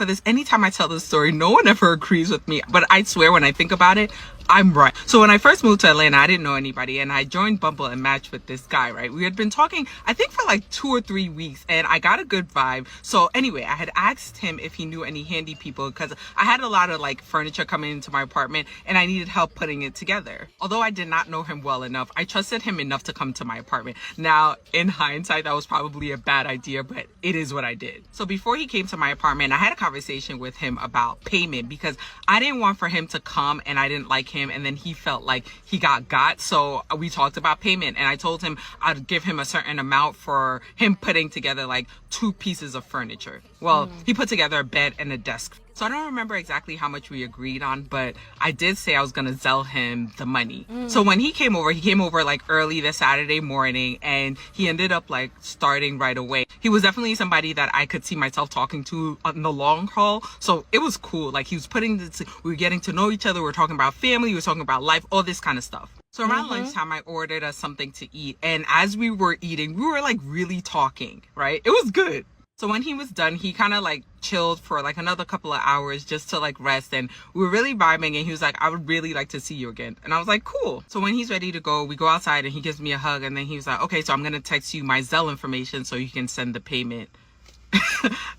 for this. Anytime I tell this story, no one ever agrees with me. But I swear when I think about it, I'm right. So when I first moved to Atlanta, I didn't know anybody and I joined Bumble and matched with this guy, right? We had been talking, I think for like 2 or 3 weeks and I got a good vibe. So anyway, I had asked him if he knew any handy people because I had a lot of like furniture coming into my apartment and I needed help putting it together. Although I did not know him well enough, I trusted him enough to come to my apartment. Now, in hindsight, that was probably a bad idea, but it is what I did. So before he came to my apartment, I had a conversation with him about payment because I didn't want for him to come and I didn't like him and then he felt like he got. So we talked about payment and I told him I'd give him a certain amount for him putting together like 2 pieces of furniture. Well, he put together a bed and a desk. So I don't remember exactly how much we agreed on, but I did say I was going to sell him the money. So when he came over like early the Saturday morning and he ended up like starting right away. He was definitely somebody that I could see myself talking to on the long haul. So it was cool. Like he was we were getting to know each other. We were talking about family. We were talking about life, all this kind of stuff. So around lunchtime, I ordered us something to eat. And as we were eating, we were like really talking, right? It was good. So when he was done, he kind of like chilled for like another couple of hours just to like rest. And we were really vibing. And he was like, I would really like to see you again. And I was like, cool. So when he's ready to go, we go outside and he gives me a hug. And then he was like, okay, so I'm going to text you my Zelle information so you can send the payment.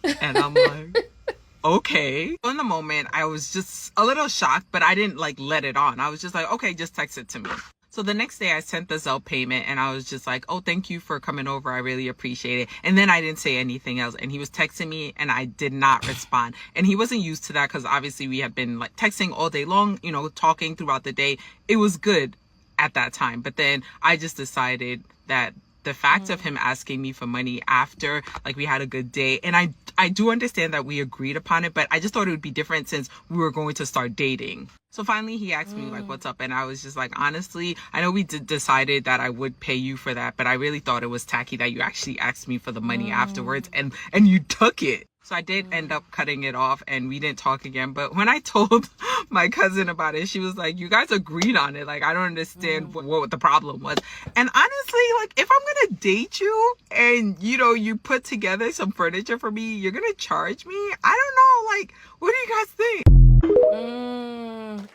And I'm like, okay. In the moment, I was just a little shocked, but I didn't like let it on. I was just like, okay, just text it to me. So the next day I sent the Zelle payment and I was just like, oh, thank you for coming over. I really appreciate it. And then I didn't say anything else. And he was texting me and I did not respond. And he wasn't used to that because obviously we had been like texting all day long, you know, talking throughout the day. It was good at that time. But then I just decided that the fact of him asking me for money after like we had a good day, and I do understand that we agreed upon it, but I just thought it would be different since we were going to start dating. So finally he asked me like, what's up? And I was just like, honestly, I know we decided that I would pay you for that, but I really thought it was tacky that you actually asked me for the money afterwards and you took it. So I did end up cutting it off and we didn't talk again. But when I told my cousin about it, she was like, you guys agreed on it. Like, I don't understand what the problem was. And honestly, like, if I'm going to date you and, you know, you put together some furniture for me, you're going to charge me? I don't know. Like, what do you guys think?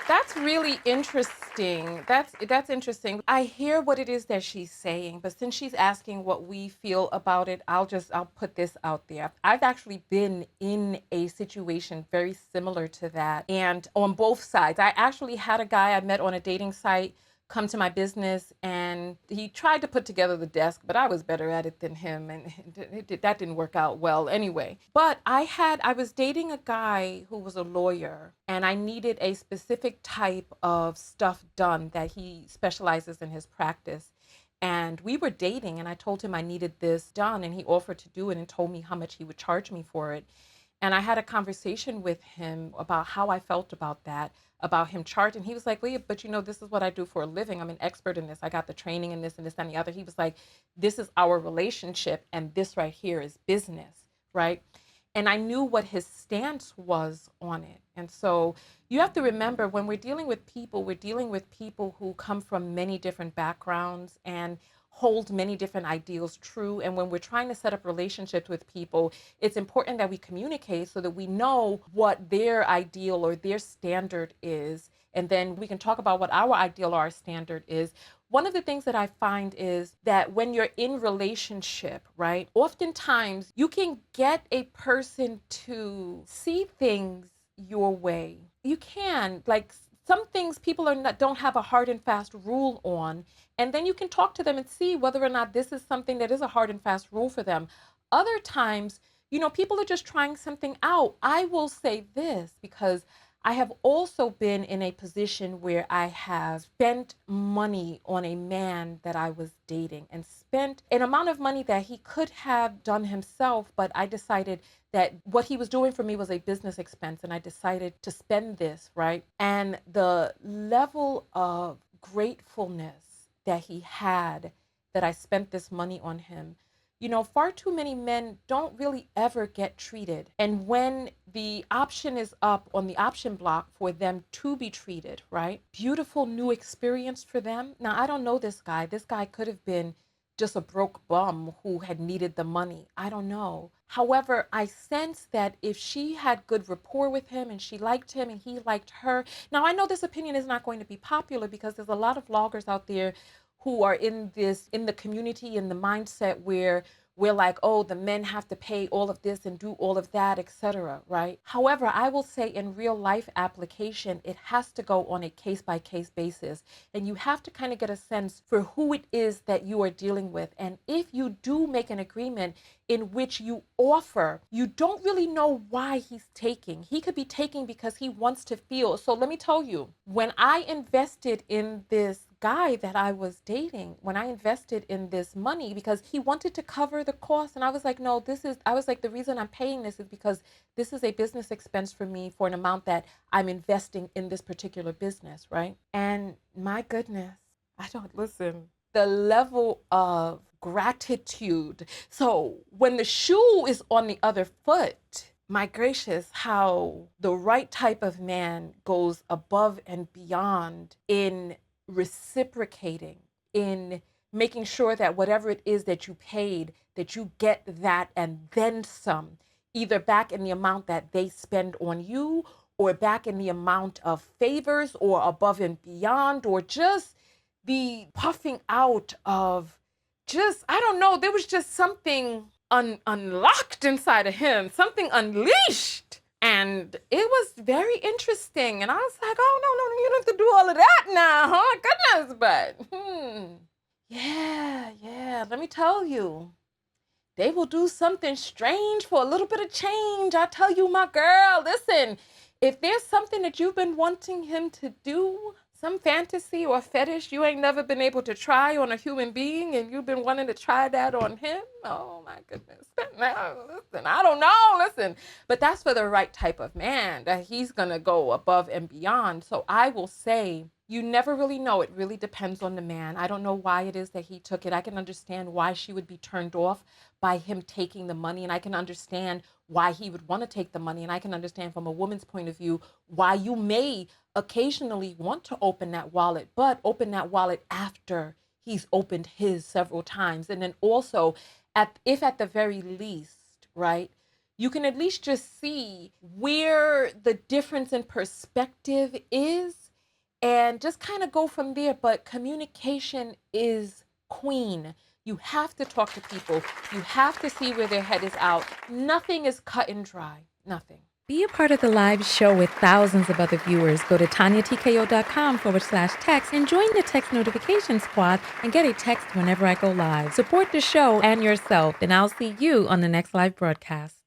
That's really interesting. That's interesting. I hear what it is that she's saying, but since she's asking what we feel about it, I'll put this out there. I've actually been in a situation very similar to that, and on both sides. I actually had a guy I met on a dating site come to my business and he tried to put together the desk, but I was better at it than him and that didn't work out well anyway. But I was dating a guy who was a lawyer and I needed a specific type of stuff done that he specializes in his practice. And we were dating and I told him I needed this done and he offered to do it and told me how much he would charge me for it. And I had a conversation with him about how I felt about that, about him charging. He was like, well, yeah, but you know, this is what I do for a living. I'm an expert in this. I got the training in this and this and the other. He was like, this is our relationship and this right here is business, right? And I knew what his stance was on it. And so you have to remember when we're dealing with people who come from many different backgrounds and hold many different ideals true. And when we're trying to set up relationships with people, it's important that we communicate so that we know what their ideal or their standard is. And then we can talk about what our ideal or our standard is. One of the things that I find is that when you're in relationship, right, oftentimes you can get a person to see things your way. You can, like, some things people don't have a hard and fast rule on, and then you can talk to them and see whether or not this is something that is a hard and fast rule for them. Other times, you know, people are just trying something out. I will say this because I have also been in a position where I have spent money on a man that I was dating and spent an amount of money that he could have done himself, but I decided that what he was doing for me was a business expense and I decided to spend this, right? And the level of gratefulness that he had that I spent this money on him, you know, far too many men don't really ever get treated. And when the option is up on the option block for them to be treated, right? Beautiful new experience for them. Now, I don't know this guy. This guy could have been just a broke bum who had needed the money. I don't know. However, I sense that if she had good rapport with him and she liked him and he liked her. Now, I know this opinion is not going to be popular because there's a lot of vloggers out there who are in the community, in the mindset where we're like, oh, the men have to pay all of this and do all of that, etc., right? However, I will say in real life application, it has to go on a case by case basis. And you have to kind of get a sense for who it is that you are dealing with. And if you do make an agreement in which you offer, you don't really know why he's taking. He could be taking because he wants to feel. So let me tell you, when I invested in this guy that I was dating, when I invested in this money because he wanted to cover the cost, and I was like, no, I was like, the reason I'm paying this is because this is a business expense for me for an amount that I'm investing in this particular business, right? And my goodness, I don't listen. The level of gratitude. So when the shoe is on the other foot, my gracious, how the right type of man goes above and beyond in reciprocating, in making sure that whatever it is that you paid, that you get that and then some, either back in the amount that they spend on you or back in the amount of favors or above and beyond, or just the puffing out of just, I don't know, there was just something unlocked inside of him, something unleashed. And it was very interesting. And I was like, oh, no, you don't have to do all of that now. Oh, my goodness. But, yeah, let me tell you, they will do something strange for a little bit of change. I tell you, my girl, listen, if there's something that you've been wanting him to do, some fantasy or fetish you ain't never been able to try on a human being and you've been wanting to try that on him, oh my goodness. No, listen, I don't know, listen. But that's for the right type of man, that he's going to go above and beyond. So I will say, you never really know. It really depends on the man. I don't know why it is that he took it. I can understand why she would be turned off by him taking the money. And I can understand why he would want to take the money. And I can understand from a woman's point of view why you may occasionally want to open that wallet, but open that wallet after he's opened his several times. And then also, if at the very least, right, you can at least just see where the difference in perspective is and just kind of go from there. But communication is queen. You have to talk to people. You have to see where their head is out. Nothing is cut and dry. Nothing. Be a part of the live show with thousands of other viewers. Go to TonyaTKO.com/text and join the text notification squad and get a text whenever I go live. Support the show and yourself, and I'll see you on the next live broadcast.